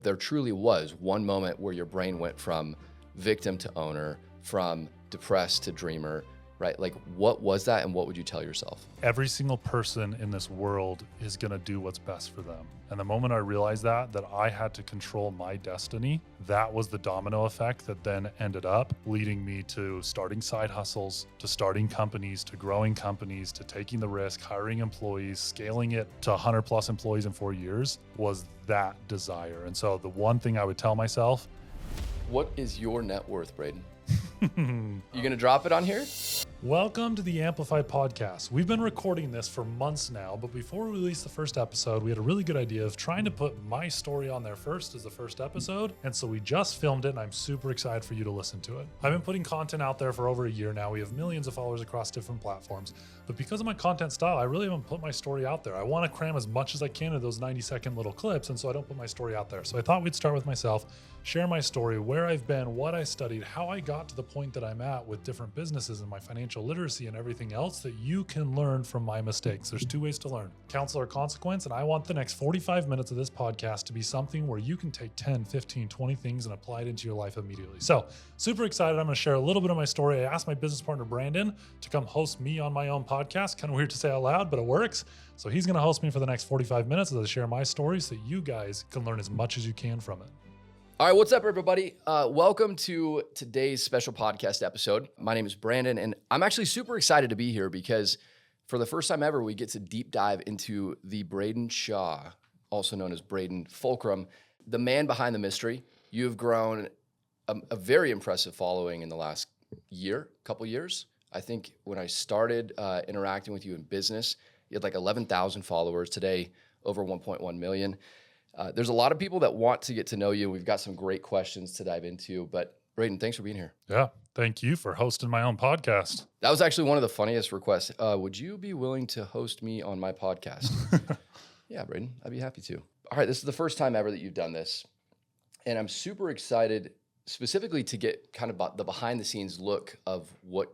there truly was one moment where your brain went from victim to owner, from depressed to dreamer, right? Like, what was that, and what would you tell yourself? Every single person in this world is going to do what's best for them. And the moment I realized that I had to control my destiny, that was the domino effect that then ended up leading me to starting side hustles, to starting companies, to growing companies, to taking the risk, hiring employees, scaling it to 100 plus employees in 4 years, was that desire. And so the one thing I would tell myself. What is your net worth, Braiden? You gonna drop it on here? Welcome to the Amplifi podcast. We've been recording this for months now, but before we released the first episode, we had a really good idea of trying to put my story on there first as the first episode. And so we just filmed it, and I'm super excited for you to listen to it. I've been putting content out there for over a year now. We have millions of followers across different platforms, but because of my content style, I really haven't put my story out there. I want to cram as much as I can in those 90-second little clips, and so I don't put my story out there. So I thought we'd start with myself, share my story, where I've been, what I studied, how I got to the point that I'm at with different businesses and my financial literacy and everything else that you can learn from my mistakes. There's two ways to learn: counsel or consequence. And I want the next 45 minutes of this podcast to be something where you can take 10, 15, 20 things and apply it into your life immediately. So super excited. I'm going to share a little bit of my story. I asked my business partner, Brandon, to come host me on my own podcast. Kind of weird to say out loud, but it works. So he's going to host me for the next 45 minutes as I share my story so that you guys can learn as much as you can from it. All right, what's up, everybody? Welcome to today's special podcast episode. My name is Brandon, and I'm actually super excited to be here because for the first time ever, we get to deep dive into the Braiden Shaw, also known as braiden.fulcrum, the man behind the mystery. You've grown a very impressive following in the last couple years. I think when I started interacting with you in business, you had like 11,000 followers. Today, over 1.1 million. There's a lot of people that want to get to know you. We've got some great questions to dive into, but Braiden, thanks for being here. Yeah. Thank you for hosting my own podcast. That was actually one of the funniest requests. Would you be willing to host me on my podcast? Yeah, Braiden, I'd be happy to. All right. This is the first time ever that you've done this. And I'm super excited specifically to get kind of the behind the scenes look of what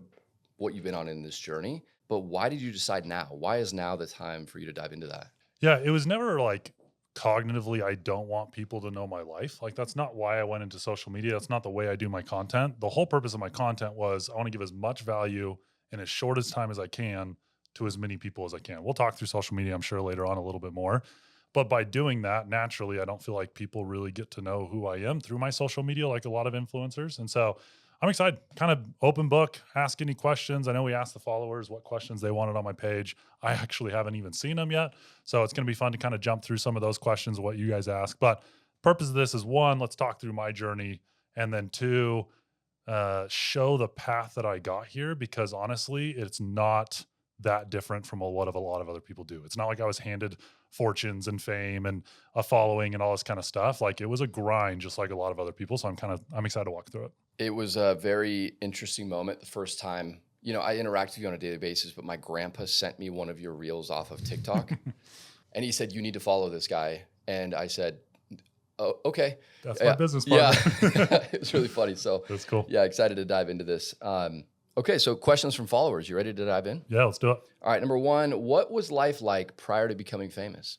you've been on in this journey. But why did you decide now? Why is now the time for you to dive into that? Yeah. It was never like cognitively, I don't want people to know my life. Like, that's not why I went into social media. That's not the way I do my content. The whole purpose of my content was I want to give as much value in as short as time as I can to as many people as I can. We'll talk through social media, I'm sure, later on a little bit more. But by doing that, naturally, I don't feel like people really get to know who I am through my social media like a lot of influencers. And so I'm excited, kind of open book, ask any questions. I know we asked the followers what questions they wanted on my page. I actually haven't even seen them yet. So it's going to be fun to kind of jump through some of those questions, what you guys ask. But purpose of this is, one, let's talk through my journey. And then two, show the path that I got here, because honestly, it's not that different from what a lot of other people do. It's not like I was handed fortunes and fame and a following and all this kind of stuff. Like, it was a grind, just like a lot of other people. So I'm excited to walk through it. It was a very interesting moment the first time. You know, I interact with you on a daily basis, but my grandpa sent me one of your reels off of TikTok. And he said, you need to follow this guy. And I said, oh, okay. That's my business partner. Yeah, it was really funny. So that's cool. Yeah, excited to dive into this. Okay, so questions from followers. You ready to dive in? Yeah, let's do it. All right, number one, what was life like prior to becoming famous?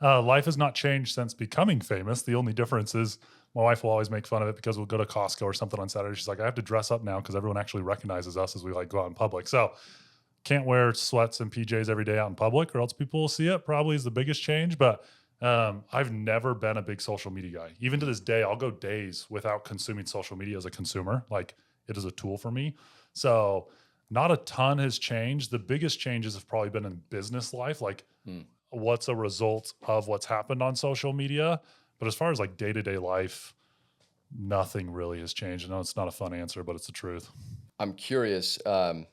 Life has not changed since becoming famous. The only difference is my wife will always make fun of it because we'll go to Costco or something on Saturday. She's like, I have to dress up now because everyone actually recognizes us as we like go out in public. So can't wear sweats and PJs every day out in public or else people will see it. Probably is the biggest change. But I've never been a big social media guy. Even to this day, I'll go days without consuming social media as a consumer. Like, it is a tool for me. So not a ton has changed. The biggest changes have probably been in business life. Like, what's a result of what's happened on social media? But as far as like day-to-day life, nothing really has changed. I know it's not a fun answer, but it's the truth. I'm curious, on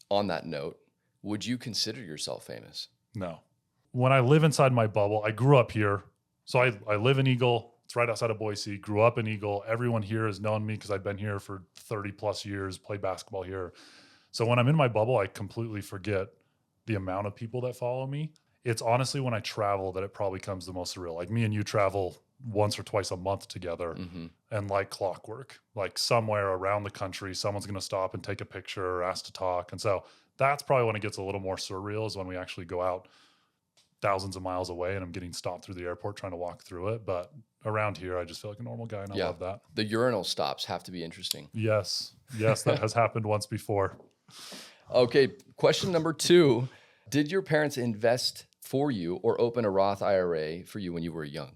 that note, would you consider yourself famous? No. When I live inside my bubble, I grew up here. So I live in Eagle. It's right outside of Boise. Grew up in Eagle. Everyone here has known me because I've been here for 30 plus years, played basketball here. So when I'm in my bubble, I completely forget the amount of people that follow me. It's honestly when I travel that it probably comes the most surreal. Like, me and you travel once or twice a month together, and like clockwork, like somewhere around the country, someone's going to stop and take a picture or ask to talk. And so that's probably when it gets a little more surreal, is when we actually go out thousands of miles away and I'm getting stopped through the airport trying to walk through it. But around here, I just feel like a normal guy, and I love that. The urinal stops have to be interesting. Yes, that has happened once before. Okay, question number 2. Did your parents invest for you or open a Roth IRA for you when you were young?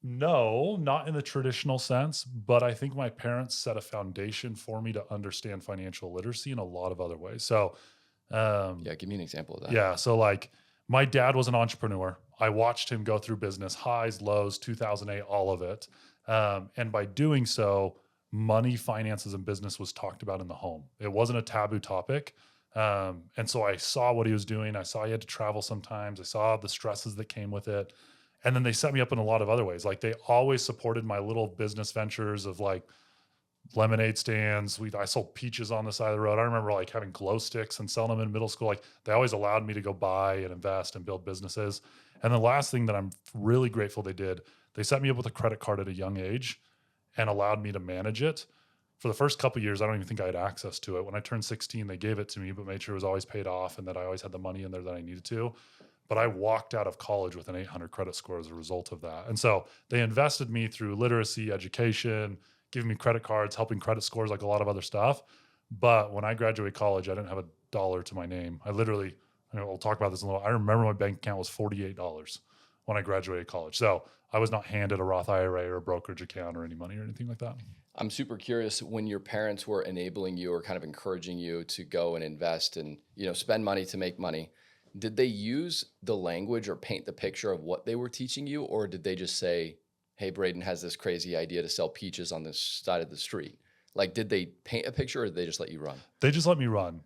No, not in the traditional sense, but I think my parents set a foundation for me to understand financial literacy in a lot of other ways. So, Give me an example of that. yeah. So like my dad was an entrepreneur. I watched him go through business highs, lows, 2008, all of it. And by doing so, money, finances, and business was talked about in the home. It wasn't a taboo topic. And so I saw what he was doing. I saw he had to travel sometimes. I saw the stresses that came with it. And then they set me up in a lot of other ways. Like they always supported my little business ventures of like lemonade stands. I sold peaches on the side of the road. I remember like having glow sticks and selling them in middle school. Like they always allowed me to go buy and invest and build businesses. And the last thing that I'm really grateful they did, they set me up with a credit card at a young age and allowed me to manage it. For the first couple of years, I don't even think I had access to it. When I turned 16, they gave it to me, but made sure it was always paid off and that I always had the money in there that I needed to. But I walked out of college with an 800 credit score as a result of that. And so they invested me through literacy, education, giving me credit cards, helping credit scores, like a lot of other stuff. But when I graduated college, I didn't have a dollar to my name. I literally, we'll talk about this in a little. I remember my bank account was $48 when I graduated college. So I was not handed a Roth IRA or a brokerage account or any money or anything like that. I'm super curious, when your parents were enabling you or kind of encouraging you to go and invest and, spend money to make money, did they use the language or paint the picture of what they were teaching you? Or did they just say, hey, Braiden has this crazy idea to sell peaches on this side of the street? Like, did they paint a picture or did they just let you run? They just let me run.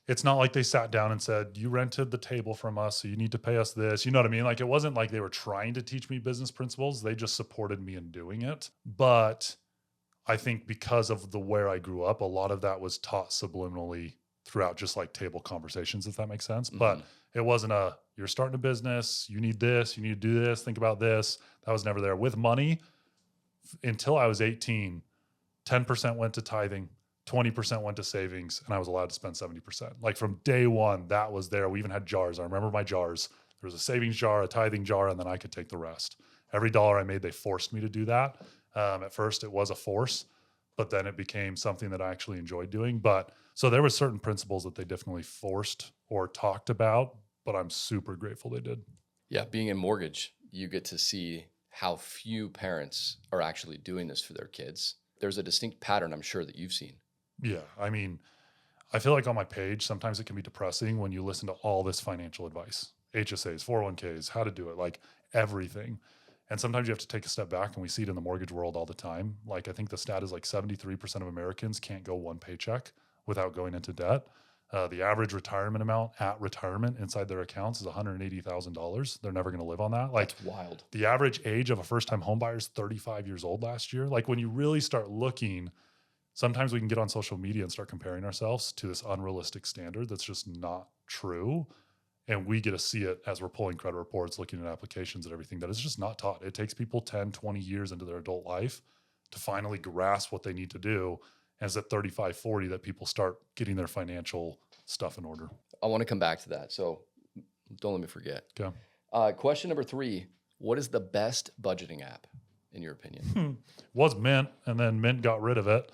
It's not like they sat down and said, you rented the table from us, so you need to pay us this. You know what I mean? Like, it wasn't like they were trying to teach me business principles. They just supported me in doing it. But I think because of where I grew up, a lot of that was taught subliminally throughout just like table conversations, if that makes sense. Mm-hmm. But it wasn't you're starting a business, you need this, you need to do this, think about this. That was never there. With money, until I was 18, 10% went to tithing, 20% went to savings, and I was allowed to spend 70%. Like from day one, that was there. We even had jars. I remember my jars. There was a savings jar, a tithing jar, and then I could take the rest. Every dollar I made, they forced me to do that. At first, it was a force, but then it became something that I actually enjoyed doing. But so there were certain principles that they definitely forced or talked about, but I'm super grateful they did. Yeah, being in mortgage, you get to see how few parents are actually doing this for their kids. There's a distinct pattern, I'm sure, that you've seen. Yeah. I mean, I feel like on my page, sometimes it can be depressing when you listen to all this financial advice, HSAs, 401ks, how to do it, like everything. And sometimes you have to take a step back, and we see it in the mortgage world all the time. Like I think the stat is like 73% of Americans can't go one paycheck without going into debt. The average retirement amount at retirement inside their accounts is $180,000. They're never going to live on that. Like, that's wild. The average age of a first-time home buyer is 35 years old last year. Like when you really start looking, sometimes we can get on social media and start comparing ourselves to this unrealistic standard that's just not true. And we get to see it as we're pulling credit reports, looking at applications and everything, that is just not taught. It takes people 10, 20 years into their adult life to finally grasp what they need to do. And it's at 35, 40 that people start getting their financial stuff in order. I want to come back to that, so don't let me forget. Okay. Question number 3, what is the best budgeting app, in your opinion? Was Mint, and then Mint got rid of it.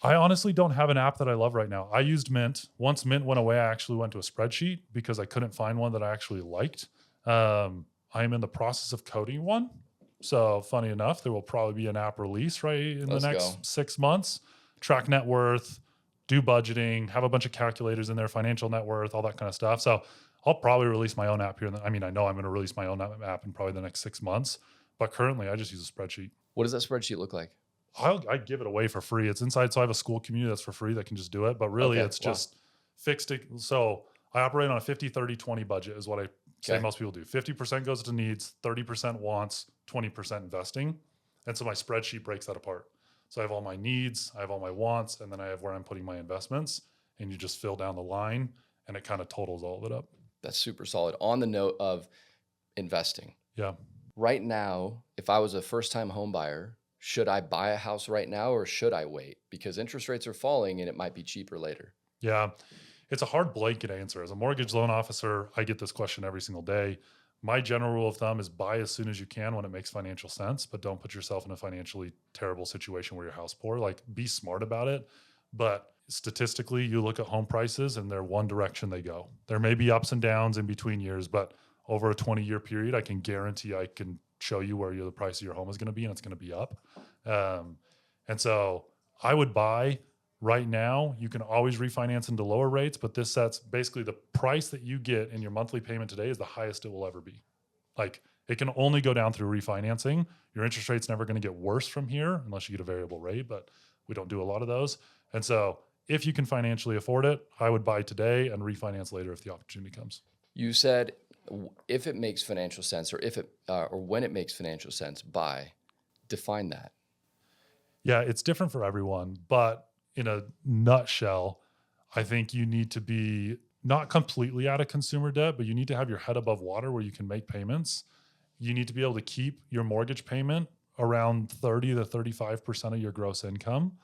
I honestly don't have an app that I love right now. I used Mint. Once Mint went away, I actually went to a spreadsheet because I couldn't find one that I actually liked. I am in the process of coding one. So funny enough, there will probably be an app release in the next 6 months. Track net worth, do budgeting, have a bunch of calculators in there, financial net worth, all that kind of stuff. So I'll probably release my own app here. I know I'm going to release my own app in probably the next 6 months. But currently, I just use a spreadsheet. What does that spreadsheet look like? I give it away for free. It's inside. So I have a school community that's for free that can just do it. But really, it's just fixed. So I operate on a 50, 30, 20 budget is what I say most people do. 50% goes to needs, 30% wants, 20% investing. And so my spreadsheet breaks that apart. So I have all my needs, I have all my wants, and then I have where I'm putting my investments. And you just fill down the line, and it kind of totals all of it up. That's super solid. On the note of investing. Yeah. Right now, if I was a first-time home buyer, should I buy a house right now or should I wait? Because interest rates are falling and it might be cheaper later. Yeah. It's a hard blanket answer. As a mortgage loan officer, I get this question every single day. My general rule of thumb is buy as soon as you can when it makes financial sense, but don't put yourself in a financially terrible situation where you're house poor. Like, be smart about it. But statistically, you look at home prices and they're one direction they go. There may be ups and downs in between years, but over a 20-year period, I can guarantee I can show you where the price of your home is going to be, and it's going to be up. And so I would buy right now. You can always refinance into lower rates, but this sets basically the price that you get in your monthly payment today is the highest it will ever be. Like, it can only go down through refinancing. Your interest rate's never going to get worse from here unless you get a variable rate, but we don't do a lot of those. And so if you can financially afford it, I would buy today and refinance later if the opportunity comes. You said if it makes financial sense, or if it or when it makes financial sense, buy. Define that. Yeah, it's different for everyone, but in a nutshell, I think you need to be not completely out of consumer debt, but you need to have your head above water where you can make payments. You need to be able to keep your mortgage payment around 30 to 35% of your gross income.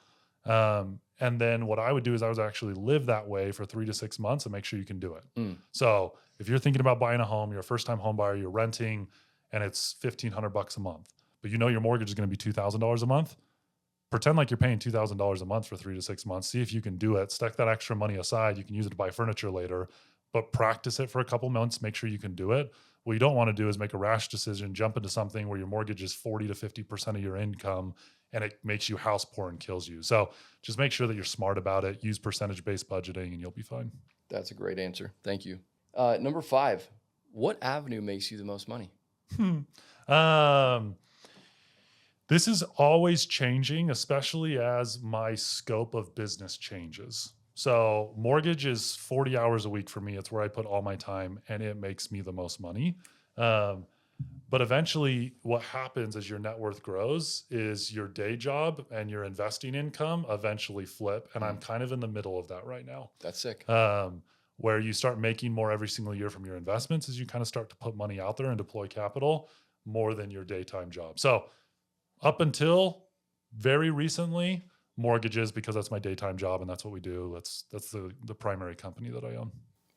And then what I would do is I would actually live that way for 3 to 6 months and make sure you can do it. So if you're thinking about buying a home, you're a first-time home buyer, you're renting, and it's $1,500 a month, but you know your mortgage is going to be $2,000 a month. Pretend like you're paying $2,000 a month for 3 to 6 months. See if you can do it. Stack that extra money aside. You can use it to buy furniture later, but practice it for a couple months. Make sure you can do it. What you don't want to do is make a rash decision, jump into something where your mortgage is 40 to 50% of your income, and it makes you house poor and kills you. So just make sure that you're smart about it. Use percentage-based budgeting, and you'll be fine. That's a great answer. Thank you. Number 5, what avenue makes you the most money? This is always changing, especially as my scope of business changes. So mortgage is 40 hours a week for me. It's where I put all my time, and it makes me the most money. But eventually what happens as your net worth grows is your day job and your investing income eventually flip. And I'm kind of in the middle of that right now. That's sick. Where you start making more every single year from your investments as you kind of start to put money out there and deploy capital more than your daytime job. So up until very recently, mortgages, because that's my daytime job and that's what we do. That's the primary company that I own.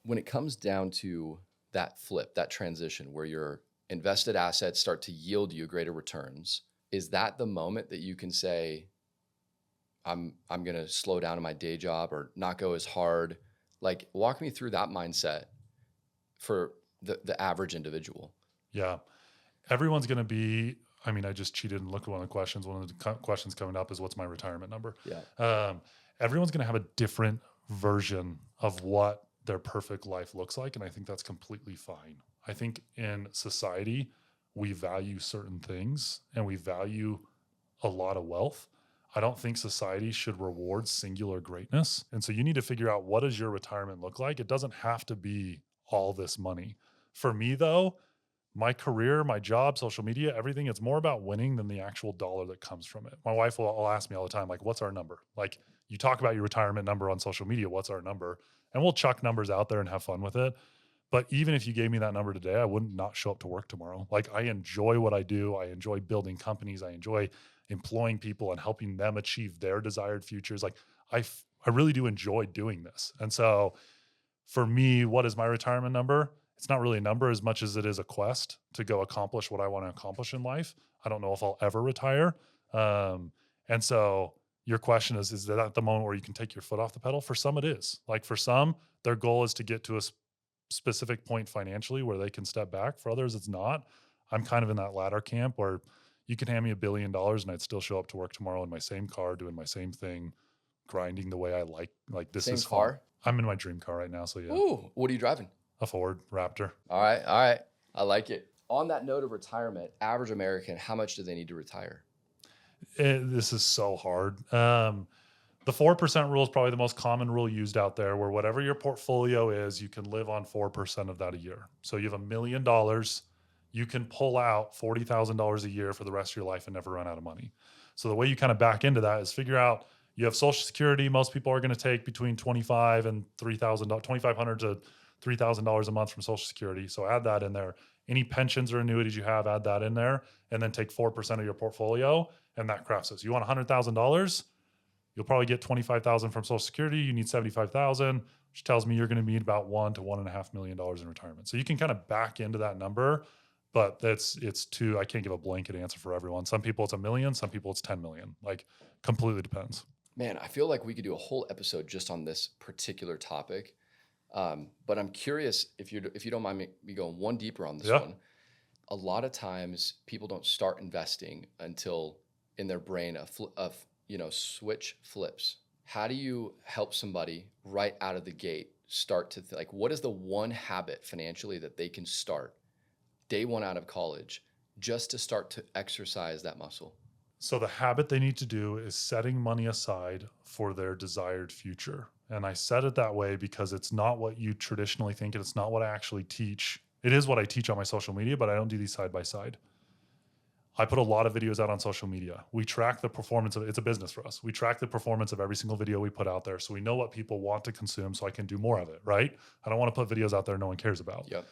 When it comes down to that flip, that transition where your invested assets start to yield you greater returns, is that the moment that you can say, I'm going to slow down in my day job or not go as hard? Like, walk me through that mindset for the average individual. Yeah. Everyone's going to be, I just cheated and looked at one of the questions. One of the questions coming up is, what's my retirement number? Yeah. Everyone's going to have a different version of what their perfect life looks like. And I think that's completely fine. I think in society, we value certain things and we value a lot of wealth. I don't think society should reward singular greatness. And so you need to figure out, what does your retirement look like? It doesn't have to be all this money. For me though, my career, my job, social media, everything, it's more about winning than the actual dollar that comes from it. My wife will ask me all the time, like, what's our number? Like, you talk about your retirement number on social media, what's our number? And we'll chuck numbers out there and have fun with it. But even if you gave me that number today, I wouldn't not show up to work tomorrow. Like, I enjoy what I do. I enjoy building companies. I enjoy employing people and helping them achieve their desired futures. Like, I really do enjoy doing this. And so for me, what is my retirement number? It's not really a number as much as it is a quest to go accomplish what I want to accomplish in life. I don't know if I'll ever retire. And so your question is that at the moment where you can take your foot off the pedal? For some, it is. Like, for some, their goal is to get to a specific point financially where they can step back. For others, it's not. I'm kind of in that latter camp where you can hand me $1 billion and I'd still show up to work tomorrow in my same car, doing my same thing, grinding the way I like. Like, this Same is car? fun. I'm in my dream car right now. So yeah. Ooh, what are you driving? A Ford Raptor. All right. I like it. On that note of retirement, average American, how much do they need to retire? This is so hard. The 4% rule is probably the most common rule used out there, where whatever your portfolio is, you can live on 4% of that a year. So you have $1 million, you can pull out $40,000 a year for the rest of your life and never run out of money. So the way you kind of back into that is figure out, you have Social Security. Most people are going to take between $2,500 and $3,500 to $3,000 a month from Social Security. So add that in there. Any pensions or annuities you have, add that in there, and then take 4% of your portfolio, and that crafts it. So you want $100,000, you'll probably get $25,000 from Social Security. You need $75,000. which tells me you're going to need about $1 to $1.5 million in retirement. So you can kind of back into that number, but I can't give a blanket answer for everyone. Some people it's $1 million, some people it's 10 million. Like completely depends. Man, I feel like we could do a whole episode just on this particular topic. But I'm curious if you don't mind me going one deeper on this one. A lot of times people don't start investing until in their brain a switch flips. How do you help somebody right out of the gate start to like, what is the one habit financially that they can start day one out of college just to start to exercise that muscle? So the habit they need to do is setting money aside for their desired future. And I said it that way because it's not what you traditionally think, and it's not what I actually teach. It is what I teach on my social media, but I don't do these side by side. I put a lot of videos out on social media. We track the performance of it's a business for us. We track the performance of every single video we put out there. So we know what people want to consume so I can do more of it, right? I don't want to put videos out there no one cares about. Yep.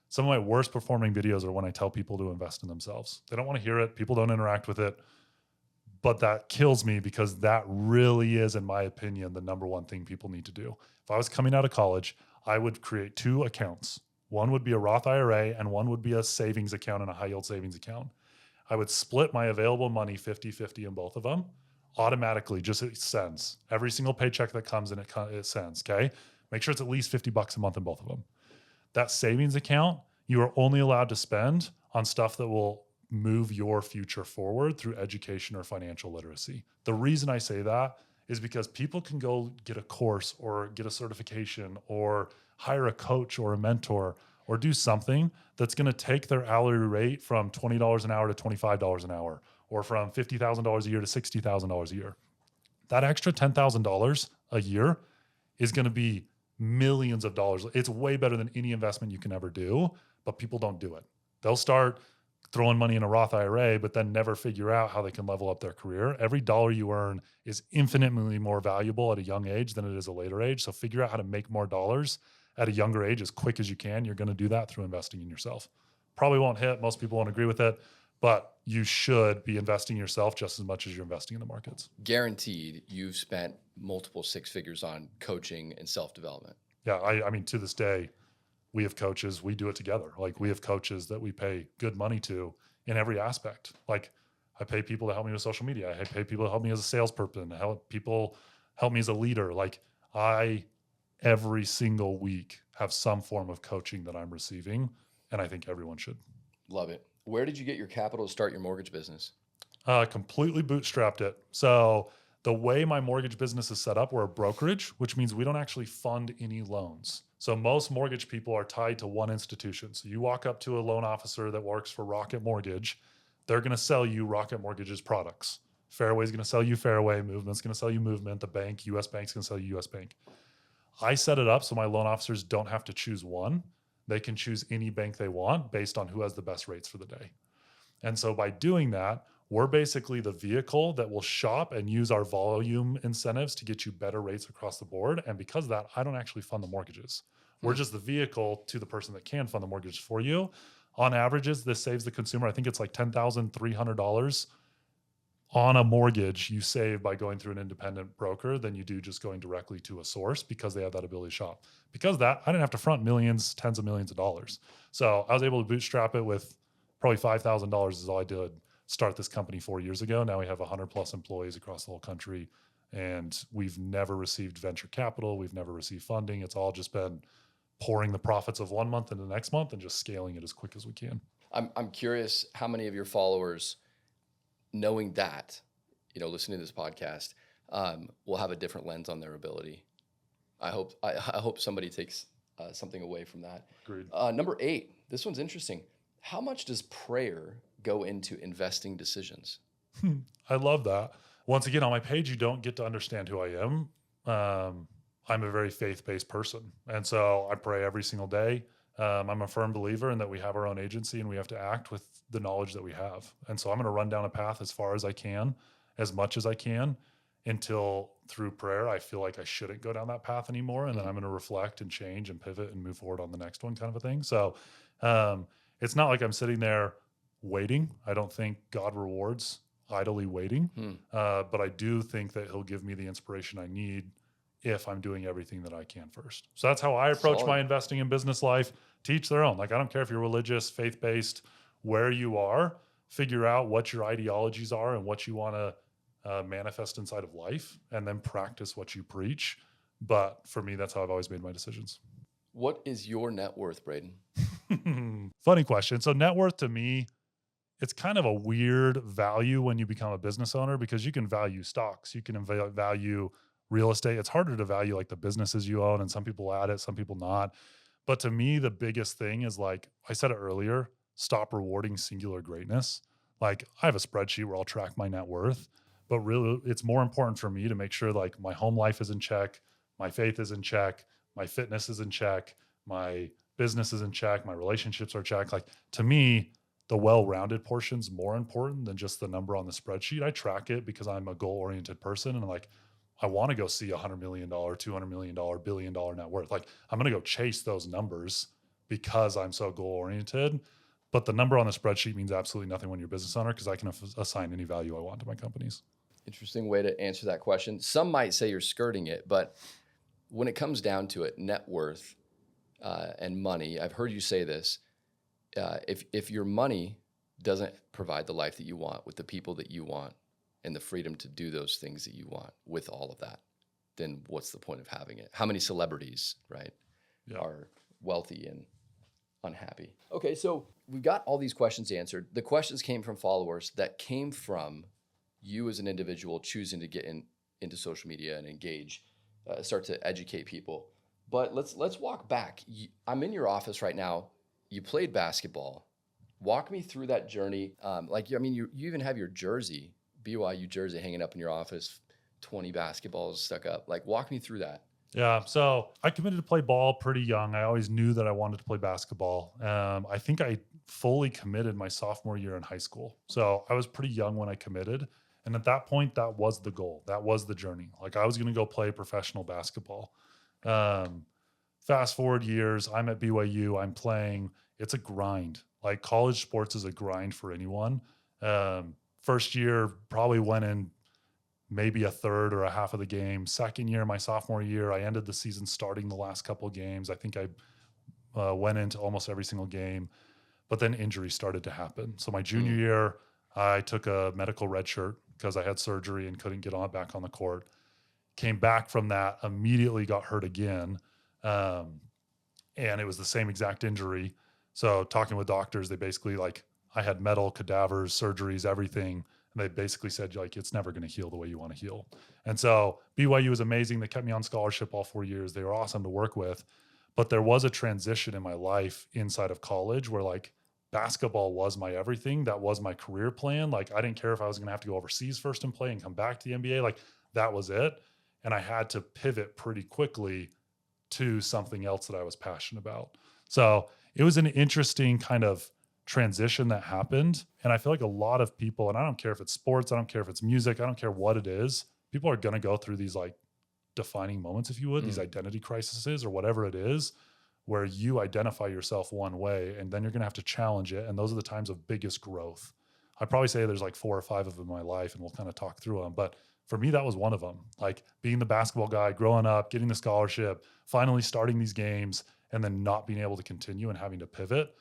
Some of my worst performing videos are when I tell people to invest in themselves. They don't want to hear it. People don't interact with it. But that kills me because that really is, in my opinion, the number one thing people need to do. If I was coming out of college, I would create 2 accounts. One would be a Roth IRA and one would be a savings account and a high yield savings account. I would split my available money 50-50 in both of them automatically. Just it sends every single paycheck that comes in, it sends. Okay. Make sure it's at least $50 a month in both of them. That savings account, you are only allowed to spend on stuff that will move your future forward through education or financial literacy. The reason I say that is because people can go get a course or get a certification or hire a coach or a mentor or do something that's going to take their hourly rate from $20 an hour to $25 an hour, or from $50,000 a year to $60,000 a year. That extra $10,000 a year is going to be millions of dollars. It's way better than any investment you can ever do, but people don't do it. They'll start throwing money in a Roth IRA, but then never figure out how they can level up their career. Every dollar you earn is infinitely more valuable at a young age than it is a later age. So figure out how to make more dollars at a younger age as quick as you can. You're going to do that through investing in yourself. Probably won't hit. Most people won't agree with it, but you should be investing in yourself just as much as you're investing in the markets. Guaranteed, you've spent multiple 6 figures on coaching and self-development. Yeah. I mean, to this day, we have coaches, we do it together. Like we have coaches that we pay good money to in every aspect. Like I pay people to help me with social media. I pay people to help me as a salesperson, people help me as a leader. Like every single week have some form of coaching that I'm receiving. And I think everyone should. Love it. Where did you get your capital to start your mortgage business? Completely bootstrapped it. So the way my mortgage business is set up, we're a brokerage, which means we don't actually fund any loans. So most mortgage people are tied to one institution. So you walk up to a loan officer that works for Rocket Mortgage, they're going to sell you Rocket Mortgage's products. Fairway's going to sell you Fairway, Movement's going to sell you Movement, the bank, US Bank's going to sell you US Bank. I set it up so my loan officers don't have to choose one. They can choose any bank they want based on who has the best rates for the day. And so by doing that, we're basically the vehicle that will shop and use our volume incentives to get you better rates across the board. And because of that, I don't actually fund the mortgages. We're just the vehicle to the person that can fund the mortgages for you. On averages, this saves the consumer, I think it's like $10,300 on a mortgage you save by going through an independent broker than you do just going directly to a source, because they have that ability to shop. Because of that, I didn't have to front millions, tens of millions of dollars. So I was able to bootstrap it with probably $5,000 is all I did. Start this company 4 years ago. Now we have 100 plus employees across the whole country, and we've never received venture capital. We've never received funding. It's all just been pouring the profits of 1 month into the next month and just scaling it as quick as we can. I'm curious how many of your followers, knowing that, listening to this podcast, will have a different lens on their ability. I hope somebody takes something away from that. Agreed. Number 8, this one's interesting. How much does prayer go into investing decisions? I love that. Once again, on my page, you don't get to understand who I am. I'm a very faith-based person. And so I pray every single day. I'm a firm believer in that we have our own agency and we have to act with the knowledge that we have. And so I'm going to run down a path as far as I can, as much as I can, until through prayer, I feel like I shouldn't go down that path anymore. And then I'm going to reflect and change and pivot and move forward on the next one, kind of a thing. So it's not like I'm sitting there waiting. I don't think God rewards idly waiting. But I do think that he'll give me the inspiration I need if I'm doing everything that I can first. So that's how I approach Solid. my investing in business life. Teach their own. Like, I don't care if you're religious, faith-based, where you are, figure out what your ideologies are and what you want to manifest inside of life, and then practice what you preach. But for me, that's how I've always made my decisions. What is your net worth, Braden? Funny question. So net worth to me, it's kind of a weird value when you become a business owner, because you can value stocks, you can value real estate. It's harder to value like the businesses you own, and some people add it, some people not. But to me, the biggest thing is, like I said it earlier, stop rewarding singular greatness. Like, I have a spreadsheet where I'll track my net worth, but really it's more important for me to make sure like my home life is in check, my faith is in check, my fitness is in check, my business is in check, my relationships are checked. Like, to me, the well-rounded portion's more important than just the number on the spreadsheet. I track it because I'm a goal-oriented person, and like, I want to go see $100 million, $200 million, $1 billion net worth. Like, I'm going to go chase those numbers because I'm so goal-oriented. But the number on the spreadsheet means absolutely nothing when you're a business owner, because I can assign any value I want to my companies. Interesting way to answer that question. Some might say you're skirting it, but when it comes down to it, net worth and money, I've heard you say this, if your money doesn't provide the life that you want with the people that you want and the freedom to do those things that you want with all of that, then what's the point of having it? How many celebrities, right, are wealthy and unhappy? Okay, so we've got all these questions answered. The questions came from followers that came from you as an individual choosing to get into social media and engage, start to educate people. But let's walk back. I'm in your office right now. You played basketball. Walk me through that journey. You even have your jersey, BYU jersey, hanging up in your office, 20 basketballs stuck up. Like, walk me through that. Yeah, so I committed to play ball pretty young. I always knew that I wanted to play basketball. I think I fully committed my sophomore year in high school. So I was pretty young when I committed. And at that point, that was the goal. That was the journey. Like, I was going to go play professional basketball. Fast forward years, I'm at BYU, I'm playing. It's a grind. Like, college sports is a grind for anyone. First year, probably went in maybe a third or a half of the game. Second year, my sophomore year, I ended the season starting the last couple of games. I think I went into almost every single game, but then injuries started to happen. So my junior year, I took a medical red shirt because I had surgery and couldn't get back on the court. Came back from that, immediately got hurt again. And it was the same exact injury. So talking with doctors, they basically, like, I had metal, cadavers, surgeries, everything. And they basically said, like, it's never going to heal the way you want to heal. And so BYU was amazing. They kept me on scholarship all 4 years. They were awesome to work with. But there was a transition in my life inside of college where, like, basketball was my everything. That was my career plan. Like, I didn't care if I was going to have to go overseas first and play and come back to the NBA. Like, that was it. And I had to pivot pretty quickly to something else that I was passionate about. So it was an interesting kind of transition that happened. And I feel like a lot of people, and I don't care if it's sports, I don't care if it's music, I don't care what it is, people are going to go through these, like, defining moments, if you would, these identity crises or whatever it is, where you identify yourself one way and then you're going to have to challenge it. And those are the times of biggest growth. I'd probably say there's like 4 or 5 of them in my life, and we'll kind of talk through them. But for me, that was one of them. Like, being the basketball guy, growing up, getting the scholarship, finally starting these games, and then not being able to continue and having to pivot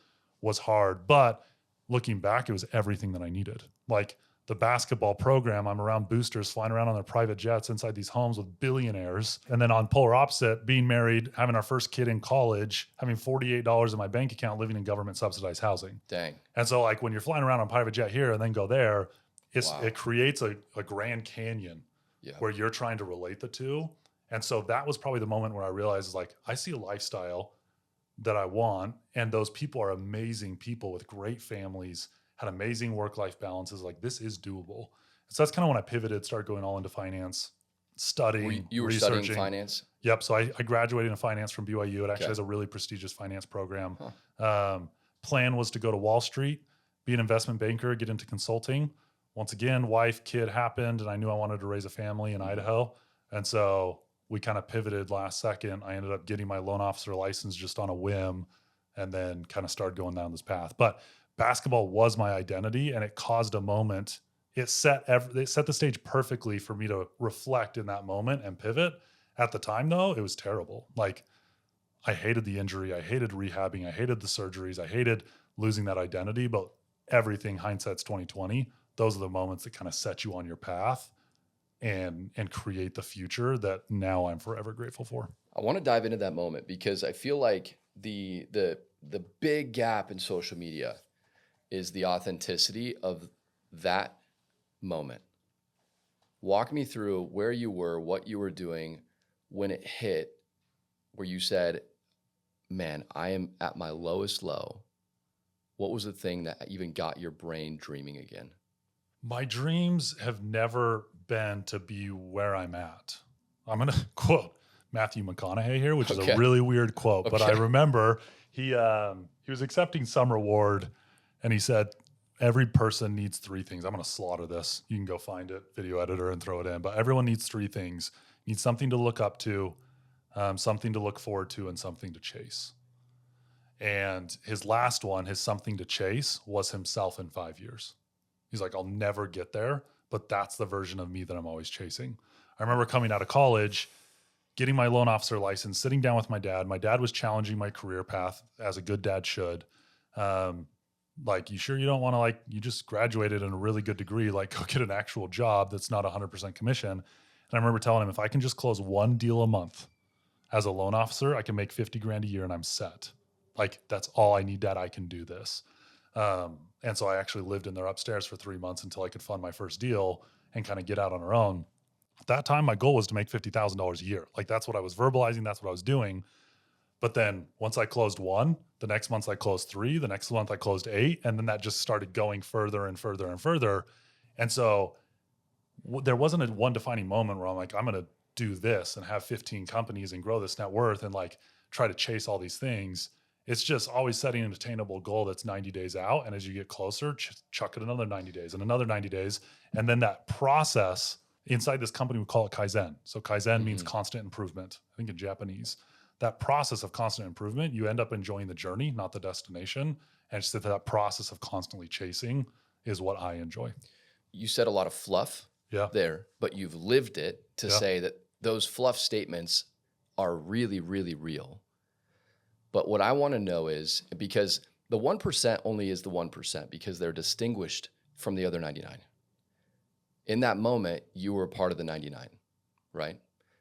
was hard. But looking back, it was everything that I needed. Like, the basketball program, I'm around boosters flying around on their private jets inside these homes with billionaires. And then on polar opposite, being married, having our first kid in college, having $48 in my bank account, living in government subsidized housing. Dang. And so, like, when you're flying around on private jet here and then go there, it creates a Grand Canyon where you're trying to relate the two. And so that was probably the moment where I realized, like, I see a lifestyle that I want, and those people are amazing people with great families, had amazing work-life balances. Like, this is doable. So that's kind of when I pivoted, started going all into finance, studying, you were researching. studying finance? Yep. So I graduated in finance from BYU. It actually has a really prestigious finance program. Plan was to go to Wall Street, be an investment banker, get into consulting. Once again, wife, kid happened, and I knew I wanted to raise a family in Idaho. And so we kind of pivoted last second. I ended up getting my loan officer license just on a whim, and then kind of started going down this path. But basketball was my identity, and it caused a moment. It set the stage perfectly for me to reflect in that moment and pivot. At the time though, it was terrible. Like I hated the injury. I hated rehabbing. I hated the surgeries. I hated losing that identity, but everything hindsight's 2020. Those are the moments that kind of set you on your path and create the future that now I'm forever grateful for. I want to dive into that moment because I feel like the big gap in social media is the authenticity of that moment. Walk me through where you were, what you were doing when it hit, where you said, man, I am at my lowest low. What was the thing that even got your brain dreaming again? My dreams have never been to be where I'm at. I'm going to quote Matthew McConaughey here, which is a really weird quote, but I remember he was accepting some reward and he said, every person needs three things. I'm going to slaughter this. You can go find it, video editor, and throw it in. But everyone needs three things. Needs something to look up to, something to look forward to, and something to chase. And his last one, his something to chase, was himself in 5 years. He's like, I'll never get there, but that's the version of me that I'm always chasing. I remember coming out of college, getting my loan officer license, sitting down with my dad. My dad was challenging my career path as a good dad should. Like, you sure you don't want to, like, you just graduated in a really good degree, like go get an actual job that's not 100% commission. And I remember telling him, if I can just close one deal a month as a loan officer, I can make 50 grand a year and I'm set. Like, that's all I need, Dad. I can do this. And so I actually lived in there upstairs for 3 months until I could fund my first deal and kind of get out on our own. At that time, my goal was to make $50,000 a year. Like, that's what I was verbalizing. That's what I was doing. But then once I closed one, the next month I closed 3, the next month I closed 8. And then that just started going further and further and further. And so there wasn't a one defining moment where I'm like, I'm going to do this and have 15 companies and grow this net worth and like try to chase all these things. It's just always setting an attainable goal that's 90 days out. And as you get closer, chuck it another 90 days and another 90 days. And then that process inside this company, we call it Kaizen. So Kaizen means constant improvement, I think in Japanese. That process of constant improvement, you end up enjoying the journey, not the destination. And it's that process of constantly chasing is what I enjoy. You said a lot of fluff there, but you've lived it to say that those fluff statements are really, really real. But what I want to know is, because the 1% only is the 1% because they're distinguished from the other 99. In that moment, you were a part of the 99, right?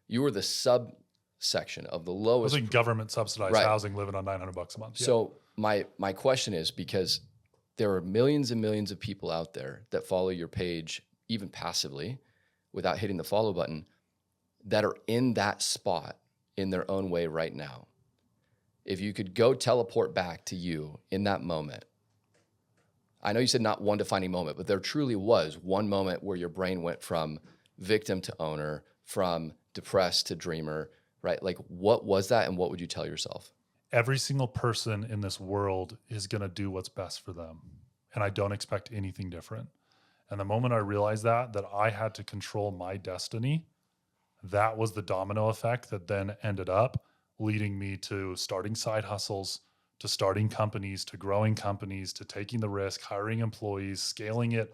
You were the subsection of the lowest. I was in government subsidized housing, living on $900 a month. So my question is, because there are millions and millions of people out there that follow your page, even passively, without hitting the follow button, that are in that spot in their own way right now. If you could go teleport back to you in that moment, I know you said not one defining moment, but there truly was one moment where your brain went from victim to owner, from depressed to dreamer, right? Like, what was that, and what would you tell yourself? Every single person in this world is going to do what's best for them. And I don't expect anything different. And the moment I realized that I had to control my destiny, that was the domino effect that then ended up leading me to starting side hustles, to starting companies, to growing companies, to taking the risk, hiring employees, scaling it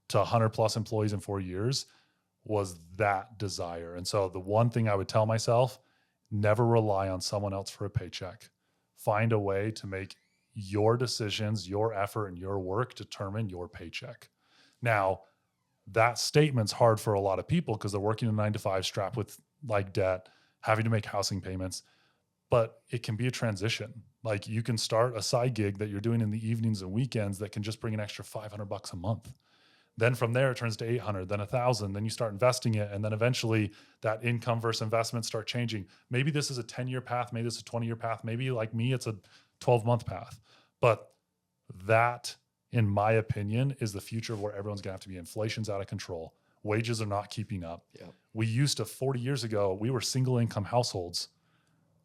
to 100 plus employees in 4 years, was that desire. And so the one thing I would tell myself, never rely on someone else for a paycheck. Find a way to make your decisions, your effort, and your work determine your paycheck. Now, that statement's hard for a lot of people because they're working a 9-to-5, strapped with like debt, having to make housing payments, but it can be a transition. Like, you can start a side gig that you're doing in the evenings and weekends that can just bring an extra $500 a month. Then from there, it turns to 800, then 1,000, then you start investing it. And then eventually that income versus investment start changing. Maybe this is a 10-year path. Maybe this is a 20-year path. Maybe like me, it's a 12-month path. But that, in my opinion, is the future of where everyone's going to have to be. Inflation's out of control. Wages are not keeping up. Yeah. We used to, 40 years ago, we were single income households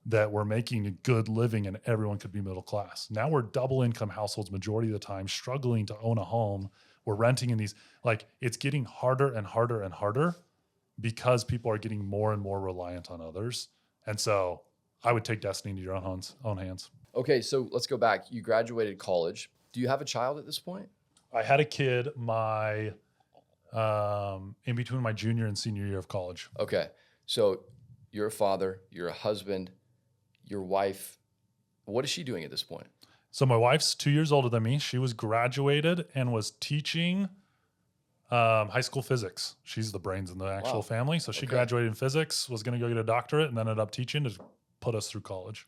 that were making a good living and everyone could be middle class. Now we're double income households majority of the time, struggling to own a home. We're renting in these, like, it's getting harder and harder and harder because people are getting more and more reliant on others. And so I would take destiny into your own hands. Okay, so let's go back. You graduated college. Do you have a child at this point? I had a kid in between my junior and senior year of college. Okay, so you're a father, you're a husband, your wife. What is she doing at this point? So my wife's 2 years older than me. She was graduated and was teaching high school physics. She's the brains in the actual family. So she graduated in physics, was going to go get a doctorate, and ended up teaching to put us through college,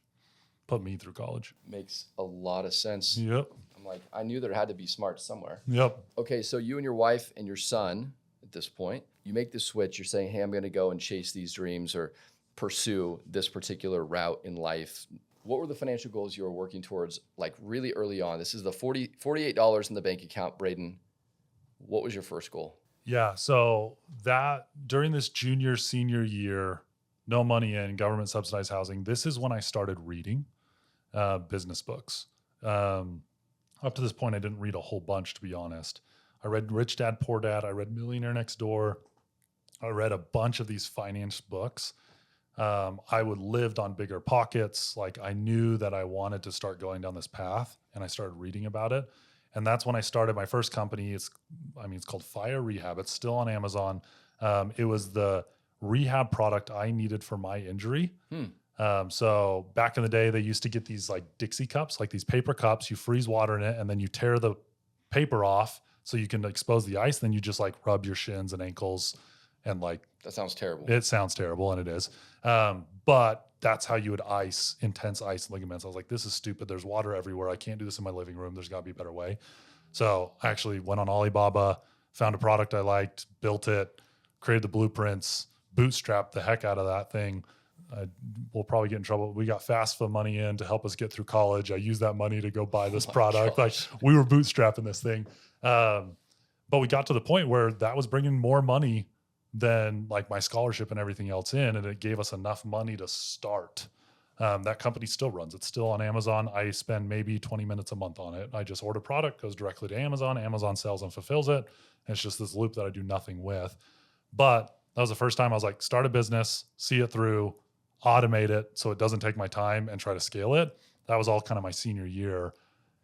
put me through college. Makes a lot of sense. Yep. I'm like, I knew there had to be smart somewhere. Yep. Okay, so you and your wife and your son at this point, you make the switch. You're saying, hey, I'm going to go and chase these dreams or pursue this particular route in life. What were the financial goals you were working towards, like really early on? This is the $48 in the bank account, Braiden. What was your first goal? Yeah. So that during this junior, senior year, no money in government subsidized housing, this is when I started reading business books. Up to this point, I didn't read a whole bunch, to be honest. I read Rich Dad, Poor Dad. I read Millionaire Next Door. I read a bunch of these finance books. I would lived on Bigger Pockets. Like I knew that I wanted to start going down this path, and I started reading about it. And that's when I started my first company. It's called Fire Rehab. It's still on Amazon. It was the rehab product I needed for my injury. So back in the day, they used to get these like Dixie cups, like these paper cups. You freeze water in it, and then you tear the paper off so you can expose the ice. Then you just like rub your shins and ankles, and like that sounds terrible. It sounds terrible, and it is. But that's how you would ice, intense ice ligaments. I was like, this is stupid. There's water everywhere. I can't do this in my living room. There's got to be a better way. So I actually went on Alibaba, found a product I liked, built it, created the blueprints, bootstrapped the heck out of that thing. We'll probably get in trouble. We got FAFSA money in to help us get through college. I used that money to go buy this product. Like we were bootstrapping this thing. But we got to the point where that was bringing more money than like my scholarship and everything else in. And it gave us enough money to start. That company still runs. It's still on Amazon. I spend maybe 20 minutes a month on it. I just order product, goes directly to Amazon. Amazon sells and fulfills it. And it's just this loop that I do nothing with. But that was the first time I was like, start a business, see it through, automate it so it doesn't take my time, and try to scale it. That was all kind of my senior year.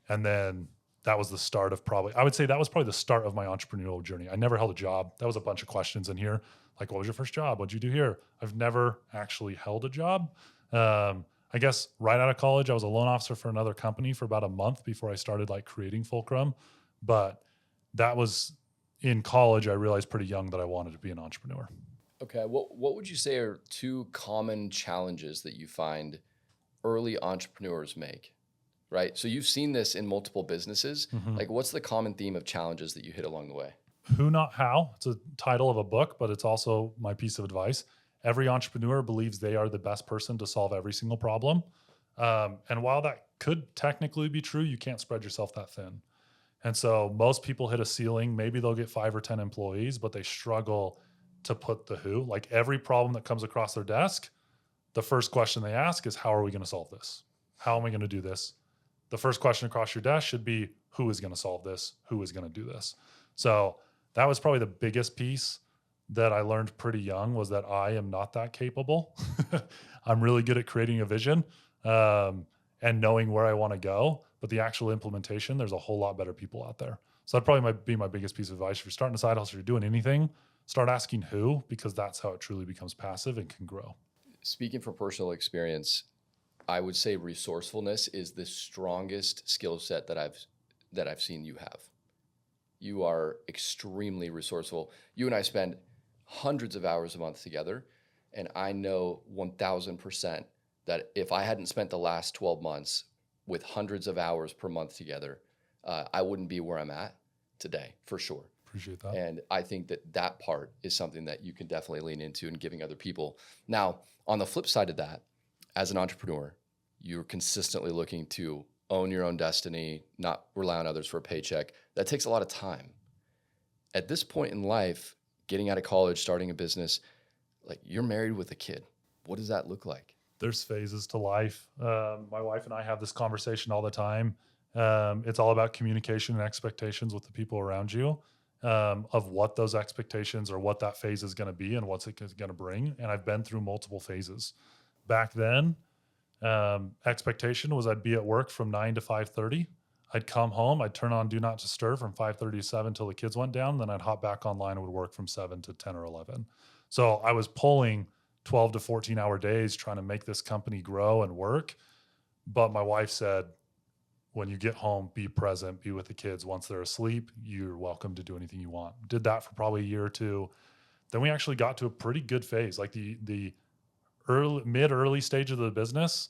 And then that was the start of I would say that was probably the start of my entrepreneurial journey. I never held a job. That was a bunch of questions in here. Like, what was your first job? What'd you do here? I've never actually held a job. I guess right out of college, I was a loan officer for another company for about a month before I started like creating Fulcrum. But that was in college. I realized pretty young that I wanted to be an entrepreneur. Okay. What would you say are two common challenges that you find early entrepreneurs make? Right. So you've seen this in multiple businesses. Like, what's the common theme of challenges that you hit along the way? Who, not how. It's a title of a book, but it's also my piece of advice. Every entrepreneur believes they are the best person to solve every single problem. And while that could technically be true, you can't spread yourself that thin. And so most people hit a ceiling. Maybe they'll get 5 or 10 employees, but they struggle to put the who. Like every problem that comes across their desk, the first question they ask is, how are we going to solve this? How am I going to do this? The first question across your desk should be, who is going to solve this? Who is going to do this? So that was probably the biggest piece that I learned pretty young, was that I am not that capable. I'm really good at creating a vision and knowing where I want to go, but the actual implementation, there's a whole lot better people out there. So that probably might be my biggest piece of advice. If you're starting a side hustle, if you're doing anything, start asking who, because that's how it truly becomes passive and can grow. Speaking from personal experience, I would say resourcefulness is the strongest skill set that I've seen you have. You are extremely resourceful. You and I spend hundreds of hours a month together, and I know 1,000% that if I hadn't spent the last 12 months with hundreds of hours per month together, I wouldn't be where I'm at today, for sure. Appreciate that. And I think that part is something that you can definitely lean into and giving other people. Now, on the flip side of that, as an entrepreneur, you're consistently looking to own your own destiny, not rely on others for a paycheck. That takes a lot of time. At this point in life, getting out of college, starting a business, like you're married with a kid. What does that look like? There's phases to life. My wife and I have this conversation all the time. It's all about communication and expectations with the people around you, of what those expectations or what that phase is going to be and what's it going to bring. And I've been through multiple phases. Back then, expectation was I'd be at work from 9 to 5:30. I'd come home, I'd turn on Do Not Disturb from 5:30 to 7 till the kids went down. Then I'd hop back online and would work from 7 to 10 or 11. So I was pulling 12 to 14 hour days trying to make this company grow and work. But my wife said, when you get home, be present, be with the kids. Once they're asleep, you're welcome to do anything you want. Did that for probably a year or two. Then we actually got to a pretty good phase, like the early stage of the business.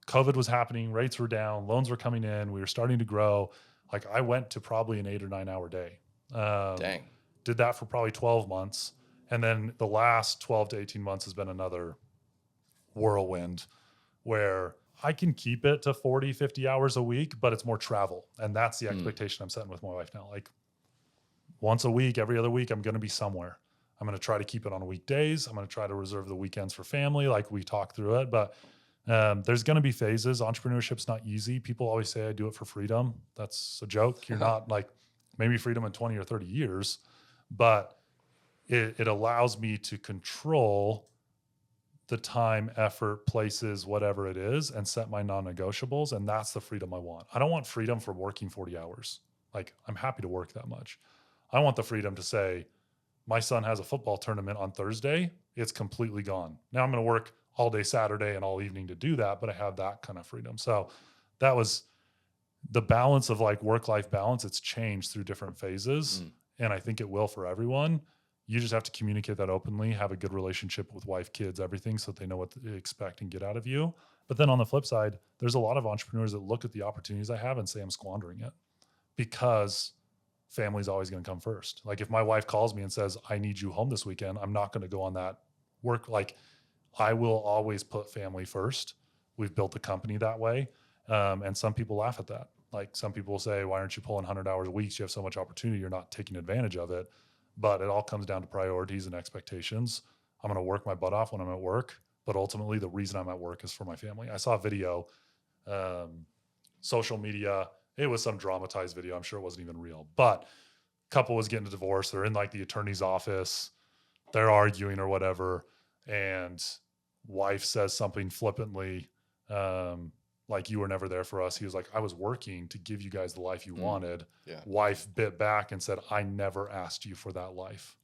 COVID was happening, rates were down, loans were coming in, we were starting to grow. Like I went to probably an 8 or 9 hour day. Dang. Did that for probably 12 months. And then the last 12 to 18 months has been another whirlwind where I can keep it to 40, 50 hours a week, but it's more travel. And that's the expectation I'm setting with my wife now. Like once a week, every other week, I'm going to be somewhere. I'm going to try to keep it on weekdays. I'm going to try to reserve the weekends for family. Like we talk through it, but there's going to be phases. Entrepreneurship's not easy. People always say I do it for freedom. That's a joke. You're not like maybe freedom in 20 or 30 years, but it allows me to control the time, effort, places, whatever it is, and set my non-negotiables. And that's the freedom I want. I don't want freedom from working 40 hours. Like I'm happy to work that much. I want the freedom to say, my son has a football tournament on Thursday. It's completely gone. Now I'm going to work all day Saturday and all evening to do that, but I have that kind of freedom. So that was the balance of like work-life balance. It's changed through different phases. And I think it will for everyone. You just have to communicate that openly, have a good relationship with wife, kids, everything, so that they know what to expect and get out of you. But then on the flip side, there's a lot of entrepreneurs that look at the opportunities I have and say I'm squandering it because family's always going to come first. Like if my wife calls me and says, I need you home this weekend, I'm not going to go on that work. Like I will always put family first. We've built the company that way. And some people laugh at that. Like some people will say, why aren't you pulling 100 hours a week? You have so much opportunity. You're not taking advantage of it. But it all comes down to priorities and expectations. I'm going to work my butt off when I'm at work. But ultimately, the reason I'm at work is for my family. I saw a video, social media. It was some dramatized video. I'm sure it wasn't even real. But couple was getting a divorce. They're in like the attorney's office. They're arguing or whatever. And wife says something flippantly, like, you were never there for us. He was like, I was working to give you guys the life you wanted. Yeah. Wife bit back and said, I never asked you for that life.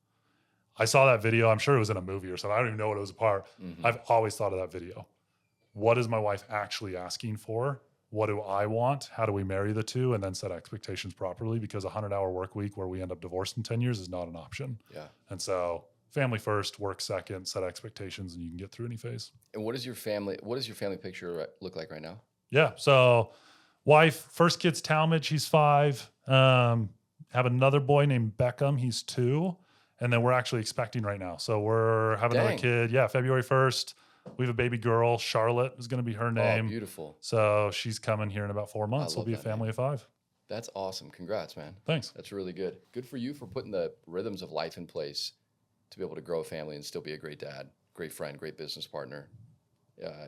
I saw that video. I'm sure it was in a movie or something. I don't even know what it was apart. I've always thought of that video. What is my wife actually asking for? What do I want? How do we marry the two? And then set expectations properly, because a 100-hour work week where we end up divorced in 10 years is not an option. Yeah. And so family first, work second, set expectations, and you can get through any phase. And what does your family picture look like right now? Yeah. So wife, first kid's Talmadge, he's 5. Have another boy named Beckham, he's 2. And then we're actually expecting right now. So we're having another kid. Yeah, February 1st. We have a baby girl. Charlotte is going to be her name. Oh, beautiful. So she's coming here in about 4 months. We'll be a family of 5. That's awesome. Congrats, man. Thanks. That's really good. Good for you for putting the rhythms of life in place to be able to grow a family and still be a great dad, great friend, great business partner.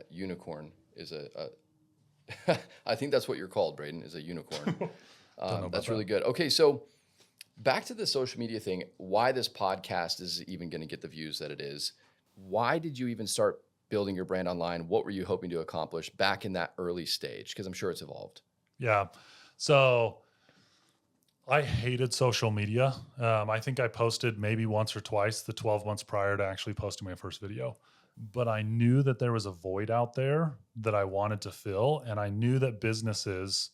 Unicorn is I think that's what you're called, Braiden, is a unicorn. That's really good. Okay, so back to the social media thing, why this podcast is even going to get the views that it is. Why did you even start building your brand online? What were you hoping to accomplish back in that early stage? Because I'm sure it's evolved. Yeah. So I hated social media. I think I posted maybe once or twice the 12 months prior to actually posting my first video. But I knew that there was a void out there that I wanted to fill. And I knew that businesses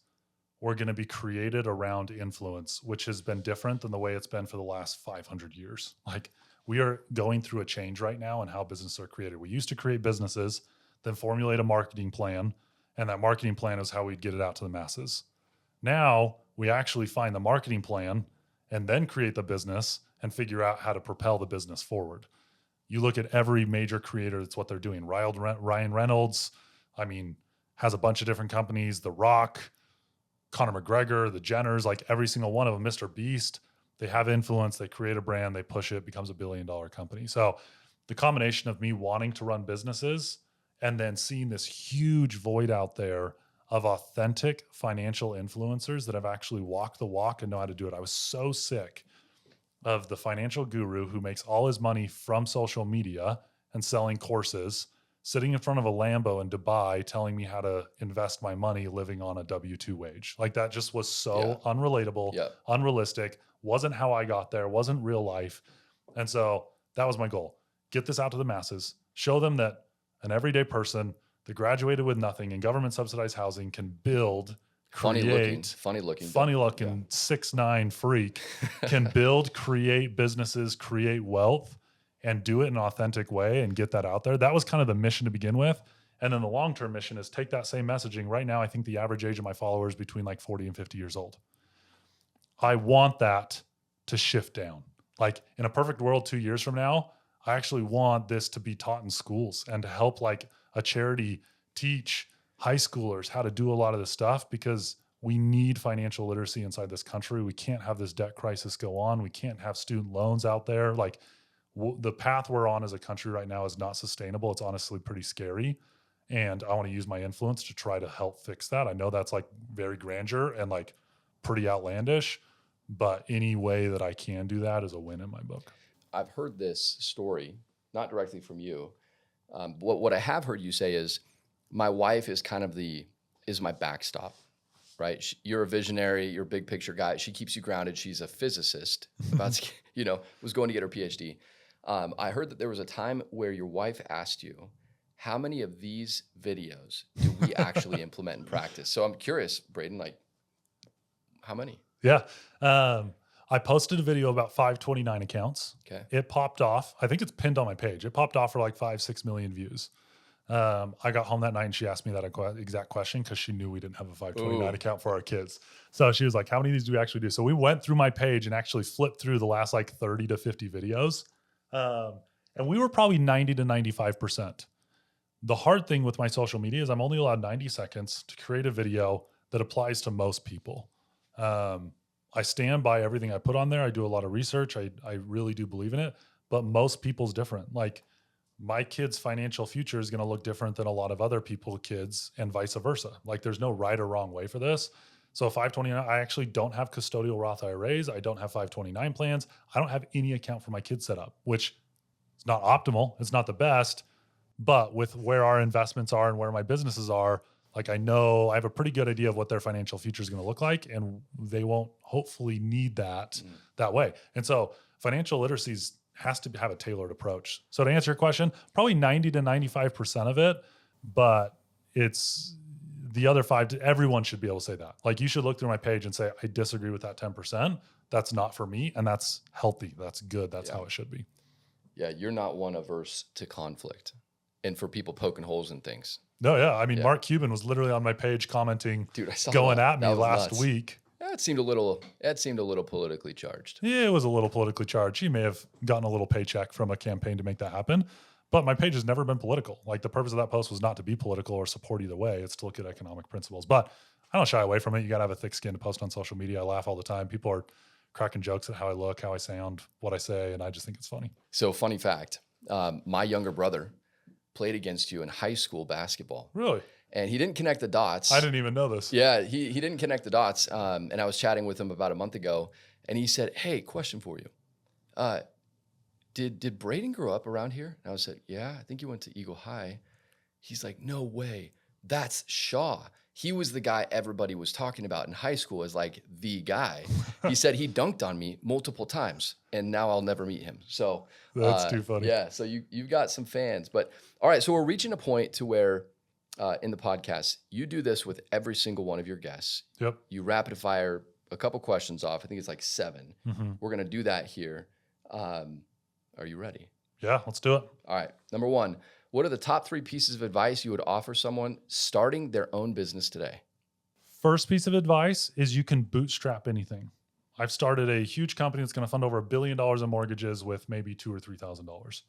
were going to be created around influence, which has been different than the way it's been for the last 500 years. Like, we are going through a change right now in how businesses are created. We used to create businesses, then formulate a marketing plan, and that marketing plan is how we'd get it out to the masses. Now, we actually find the marketing plan and then create the business and figure out how to propel the business forward. You look at every major creator, that's what they're doing. Ryan Reynolds, has a bunch of different companies. The Rock, Conor McGregor, the Jenners, like every single one of them, Mr. Beast. They have influence, they create a brand, they push it, becomes $1 billion company. So the combination of me wanting to run businesses and then seeing this huge void out there of authentic financial influencers that have actually walked the walk and know how to do it. I was so sick of the financial guru who makes all his money from social media and selling courses, sitting in front of a Lambo in Dubai telling me how to invest my money living on a W-2 wage. Like, that just was so unrelatable, unrealistic, wasn't how I got there, wasn't real life. And so that was my goal. Get this out to the masses, show them that an everyday person that graduated with nothing in government subsidized housing can build, funny looking, funny looking 6'9" freak can build, create businesses, create wealth, and do it in an authentic way and get that out there. That was kind of the mission to begin with. And then the long-term mission is take that same messaging. Right now, I think the average age of my followers is between like 40 and 50 years old. I want that to shift down. Like in a perfect world, 2 years from now, I actually want this to be taught in schools and to help like a charity teach high schoolers how to do a lot of this stuff, because we need financial literacy inside this country. We can't have this debt crisis go on. We can't have student loans out there. Like the path we're on as a country right now is not sustainable. It's honestly pretty scary. And I want to use my influence to try to help fix that. I know that's like very grandeur and like pretty outlandish, but any way that I can do that is a win in my book. I've heard this story, not directly from you. What I have heard you say is, my wife is kind of is my backstop, right? You're a visionary, you're a big picture guy. She keeps you grounded. She's a physicist, was going to get her PhD. I heard that there was a time where your wife asked you, how many of these videos do we actually implement in practice? So I'm curious, Braiden, like how many? Yeah. I posted a video about 529 accounts. Okay. It popped off. I think it's pinned on my page. It popped off for like 5-6 million views. I got home that night and she asked me that exact question because she knew we didn't have a 529 account for our kids. So she was like, how many of these do we actually do? So we went through my page and actually flipped through the last like 30 to 50 videos. And we were probably 90 to 95%. The hard thing with my social media is I'm only allowed 90 seconds to create a video that applies to most people. I stand by everything I put on there. I do a lot of research. I really do believe in it, but most people's different. Like my kid's financial future is going to look different than a lot of other people's kids and vice versa. Like there's no right or wrong way for this. So 529, I actually don't have custodial Roth IRAs. I don't have 529 plans. I don't have any account for my kids set up, which is not optimal. It's not the best, but with where our investments are and where my businesses are, like I know I have a pretty good idea of what their financial future is going to look like, and they won't hopefully need that that way. And so financial literacy has to have a tailored approach. So to answer your question, probably 90 to 95% of it, but it's the other 5 everyone should be able to say that. Like you should look through my page and say, I disagree with that 10%. That's not for me. And that's healthy. That's good. That's how it should be. Yeah. You're not one averse to conflict and for people poking holes in things. No, yeah. I mean, Mark Cuban was literally on my page commenting, dude, I saw going at me last nuts. week. Yeah, it seemed a little politically charged. Yeah, it was a little politically charged. He may have gotten a little paycheck from a campaign to make that happen, but my page has never been political. Like the purpose of that post was not to be political or support either way. It's to look at economic principles, but I don't shy away from it. You got to have a thick skin to post on social media. I laugh all the time. People are cracking jokes at how I look, how I sound, what I say, and I just think it's funny. So funny fact, my younger brother played against you in high school basketball. Really? And he didn't connect the dots. I didn't even know this. Yeah, he didn't connect the dots. And I was chatting with him about a month ago, and he said, hey, question for you. Did Braiden grow up around here? And I said, yeah, I think he went to Eagle High. He's like, no way. That's Shaw. He was the guy everybody was talking about in high school as like the guy. He said he dunked on me multiple times, and now I'll never meet him. So that's too funny. Yeah, so you've got some fans. But all right, so we're reaching a point to where in the podcast, you do this with every single one of your guests. Yep. You rapid fire a couple questions off. I think it's like 7. Mm-hmm. We're going to do that here. Are you ready? Yeah, let's do it. All right. Number 1, what are the top 3 pieces of advice you would offer someone starting their own business today? First piece of advice is you can bootstrap anything. I've started a huge company that's going to fund over $1 billion in mortgages with maybe $2,000 or $3,000.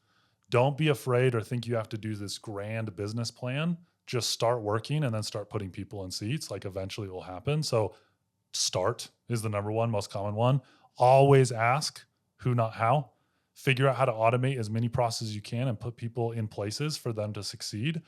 Don't be afraid or think you have to do this grand business plan. Just start working and then start putting people in seats. Like eventually it will happen. So start is the number 1 most common one. Always ask who, not how. Figure out how to automate as many processes as you can and put people in places for them to succeed.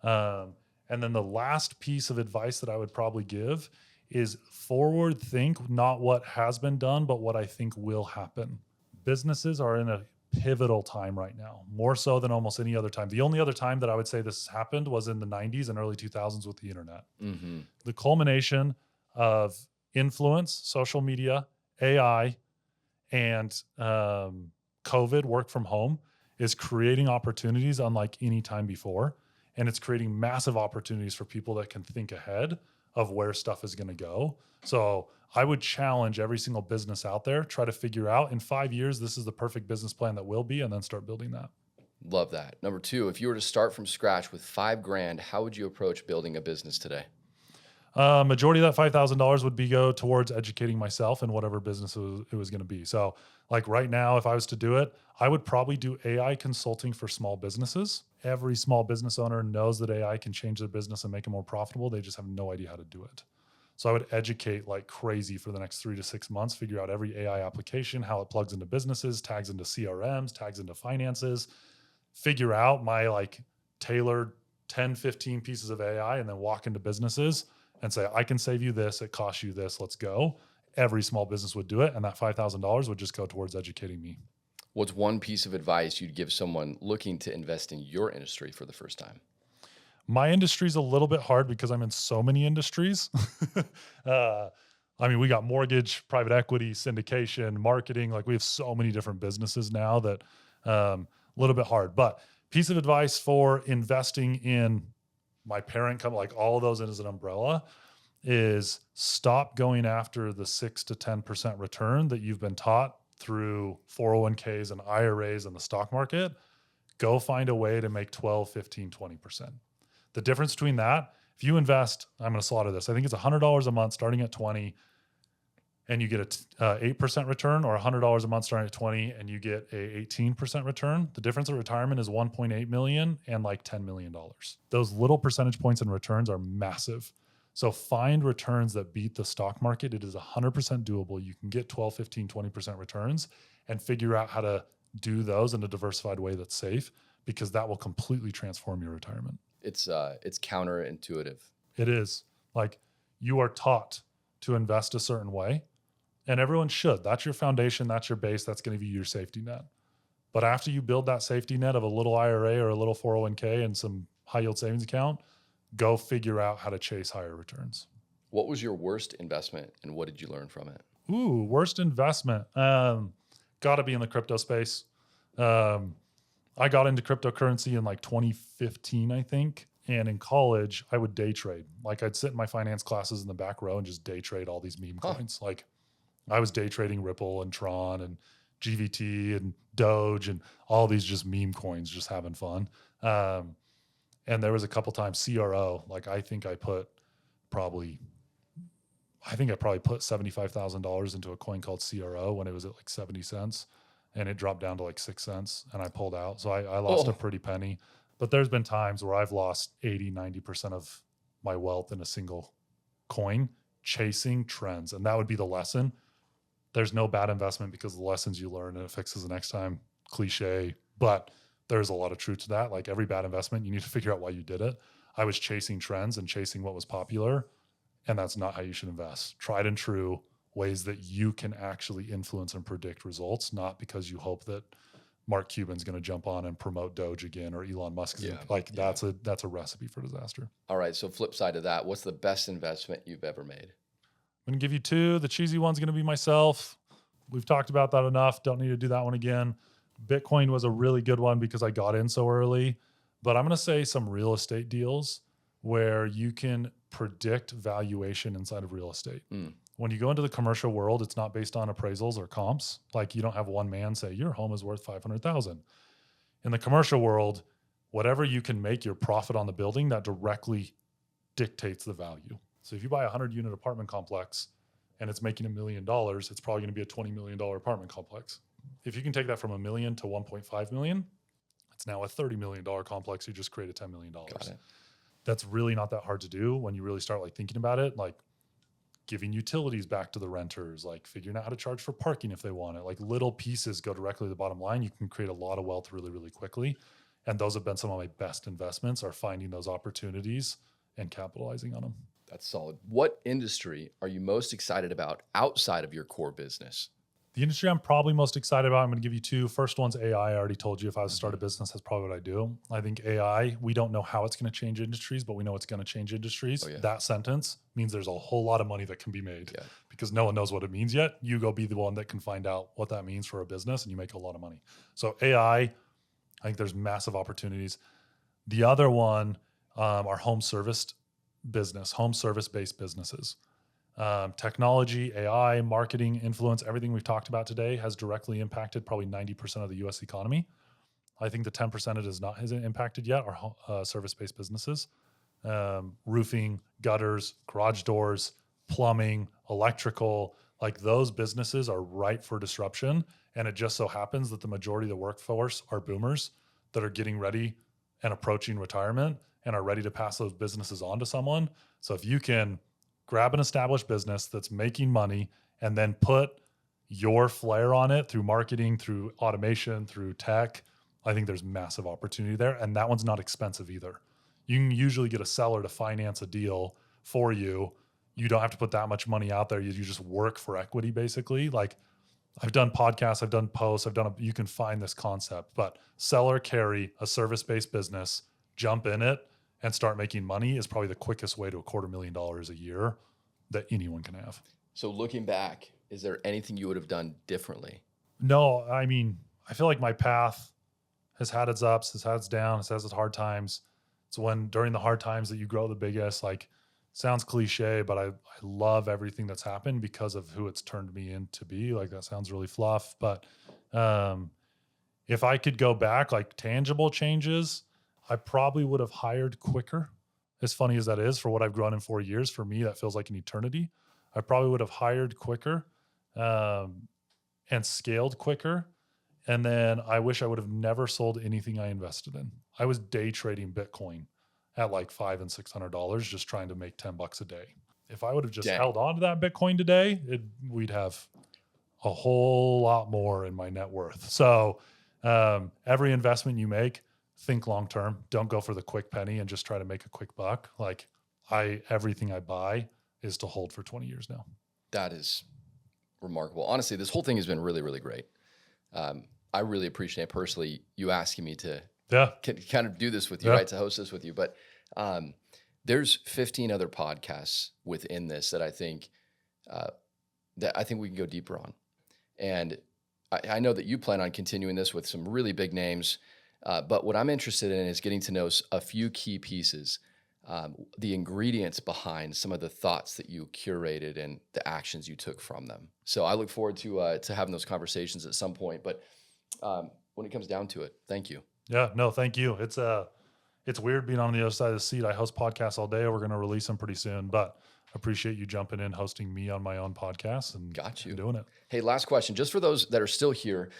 And then the last piece of advice that I would probably give is forward think, not what has been done, but what I think will happen. Businesses are in a pivotal time right now, more so than almost any other time. The only other time that I would say this happened was in the 90s and early 2000s with the internet. Mm-hmm. The culmination of influence, social media, AI, and COVID, work from home, is creating opportunities unlike any time before. And it's creating massive opportunities for people that can think ahead of where stuff is going to go. So I would challenge every single business out there, try to figure out in 5 years, this is the perfect business plan that will be, and then start building that. Love that. Number two, if you were to start from scratch with $5,000, how would you approach building a business today? Majority of that $5,000 would go towards educating myself in whatever business it was going to be. So like right now, if I was to do it, I would probably do AI consulting for small businesses. Every small business owner knows that AI can change their business and make it more profitable. They just have no idea how to do it. So I would educate like crazy for the next 3 to 6 months, figure out every AI application, how it plugs into businesses, tags into CRMs, tags into finances, figure out my like tailored 10, 15 pieces of AI, and then walk into businesses and say, I can save you this. It costs you this. Let's go. Every small business would do it. And that $5,000 would just go towards educating me. What's one piece of advice you'd give someone looking to invest in your industry for the first time? My industry is a little bit hard because I'm in so many industries. We got mortgage, private equity, syndication, marketing. Like we have so many different businesses now that a little bit hard. But piece of advice for investing in my parent company, like all of those in as an umbrella, is stop going after the 6 to 10% return that you've been taught through 401ks and IRAs and the stock market. Go find a way to make 12, 15, 20%. The difference between that, if you invest, I'm going to slaughter this. I think it's $100 a month starting at 20 and you get a 8% return, or $100 a month starting at 20 and you get a 18% return. The difference at retirement is 1.8 million and like $10 million. Those little percentage points in returns are massive. So find returns that beat the stock market. It is 100% doable. You can get 12, 15, 20% returns and figure out how to do those in a diversified way that's safe, because that will completely transform your retirement. It's counterintuitive. It is. Like you are taught to invest a certain way, and everyone should. That's your foundation. That's your base. That's going to be your safety net. But after you build that safety net of a little IRA or a little 401k and some high yield savings account, go figure out how to chase higher returns. What was your worst investment and what did you learn from it? Ooh, worst investment. Got to be in the crypto space. I got into cryptocurrency in like 2015, I think. And in college, I would day trade. Like I'd sit in my finance classes in the back row and just day trade all these meme coins. Like I was day trading Ripple and Tron and GVT and Doge and all these just meme coins, just having fun. And there was a couple times CRO, like I think I probably put $75,000 into a coin called CRO when it was at like 70 cents and it dropped down to like 6 cents and I pulled out. So I lost a pretty penny. But there's been times where I've lost 80, 90% of my wealth in a single coin chasing trends. And that would be the lesson. There's no bad investment because of the lessons you learn and it fixes the next time. Cliche, but there's a lot of truth to that. Like every bad investment, you need to figure out why you did it. I was chasing trends and chasing what was popular, and that's not how you should invest. Tried and true ways that you can actually influence and predict results, not because you hope that Mark Cuban's going to jump on and promote Doge again or Elon Musk. That's a recipe for disaster. All right. So flip side of that, what's the best investment you've ever made? I'm going to give you two. The cheesy one's going to be myself. We've talked about that enough. Don't need to do that one again. Bitcoin was a really good one because I got in so early, but I'm going to say some real estate deals where you can predict valuation inside of real estate. When you go into the commercial world, it's not based on appraisals or comps. Like you don't have one man say your home is worth 500,000. In the commercial world, whatever you can make your profit on the building, that directly dictates the value. So if you buy a 100-unit apartment complex and it's making $1 million, it's probably going to be a $20 million apartment complex. If you can take that from $1 million to 1.5 million, it's now a $30 million complex. You just created $10 million. Got it. That's really not that hard to do when you really start like thinking about it, like giving utilities back to the renters, like figuring out how to charge for parking if they want it. Like little pieces go directly to the bottom line. You can create a lot of wealth really, really quickly. And those have been some of my best investments, are finding those opportunities and capitalizing on them. That's solid. What industry are you most excited about outside of your core business? The industry I'm probably most excited about, I'm going to give you two. First one's AI. I already told you if I was to start a business, that's probably what I do. I think AI, we don't know how it's going to change industries, but we know it's going to change industries. Oh, yeah. That sentence means there's a whole lot of money that can be made because no one knows what it means yet. You go be the one that can find out what that means for a business and you make a lot of money. So AI I think there's massive opportunities. The other one are home service-based businesses. Technology, AI, marketing, influence, everything we've talked about today has directly impacted probably 90% of the US economy. I think the 10% it hasn't impacted yet are service-based businesses. Roofing, gutters, garage doors, plumbing, electrical, like those businesses are ripe for disruption. And it just so happens that the majority of the workforce are boomers that are getting ready and approaching retirement and are ready to pass those businesses on to someone. So if you can grab an established business that's making money and then put your flair on it through marketing, through automation, through tech, I think there's massive opportunity there. And that one's not expensive either. You can usually get a seller to finance a deal for you. You don't have to put that much money out there. You just work for equity, basically. Like I've done podcasts, I've done posts, you can find this concept, but seller carry a service-based business, jump in it and start making money is probably the quickest way to $250,000 a year that anyone can have. So looking back, is there anything you would have done differently? No, I mean, I feel like my path has had its ups, has had its downs, has its hard times. It's when during the hard times that you grow the biggest. Like, sounds cliche, but I love everything that's happened because of who it's turned me into be. Like, that sounds really fluff, but if I could go back, like tangible changes, I probably would have hired quicker. As funny as that is, for what I've grown in 4 years, for me, that feels like an eternity. I probably would have hired quicker and scaled quicker. And then I wish I would have never sold anything I invested in. I was day trading Bitcoin at like $500 and $600, just trying to make $10 a day. If I would have just held on to that Bitcoin today, we'd have a whole lot more in my net worth. So every investment you make, think long-term. Don't go for the quick penny and just try to make a quick buck. Like everything I buy is to hold for 20 years now. That is remarkable. Honestly, this whole thing has been really, really great. I really appreciate personally you asking me to kind of do this with you, right? To host this with you. But there's 15 other podcasts within this that I think we can go deeper on. And I know that you plan on continuing this with some really big names. But what I'm interested in is getting to know a few key pieces, the ingredients behind some of the thoughts that you curated and the actions you took from them. So I look forward to having those conversations at some point. But when it comes down to it, thank you. Yeah, no, thank you. It's weird being on the other side of the seat. I host podcasts all day. We're going to release them pretty soon, but I appreciate you jumping in, hosting me on my own podcast and doing it. Hey, last question, just for those that are still here.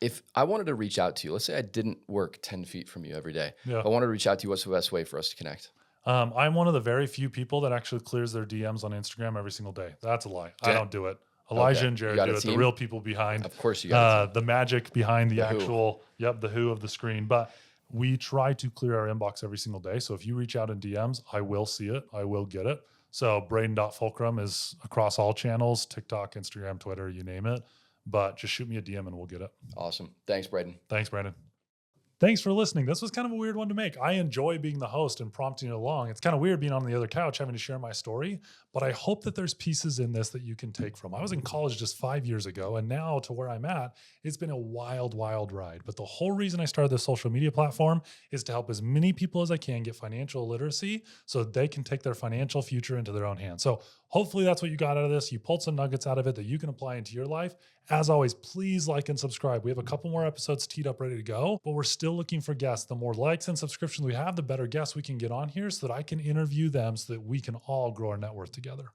If I wanted to reach out to you, let's say I didn't work 10 feet from you every day. Yeah. If I wanted to reach out to you, what's the best way for us to connect? I'm one of the very few people that actually clears their DMs on Instagram every single day. That's a lie. I don't do it. Elijah and Jared do it. The real people behind. Of course you got the magic behind the actual, the who of the screen. But we try to clear our inbox every single day. So if you reach out in DMs, I will see it. I will get it. So braiden.fulcrum is across all channels, TikTok, Instagram, Twitter, you name it. But just shoot me a DM and we'll get it. Awesome. Thanks, Braiden. Thanks, Brandon. Thanks for listening. This was kind of a weird one to make. I enjoy being the host and prompting it along. It's kind of weird being on the other couch having to share my story, but I hope that there's pieces in this that you can take from. I was in college just 5 years ago, and now to where I'm at, it's been a wild, wild ride. But the whole reason I started this social media platform is to help as many people as I can get financial literacy so that they can take their financial future into their own hands. So hopefully that's what you got out of this. You pulled some nuggets out of it that you can apply into your life. As always, please like and subscribe. We have a couple more episodes teed up ready to go, but we're still looking for guests. The more likes and subscriptions we have, the better guests we can get on here so that I can interview them so that we can all grow our net worth together.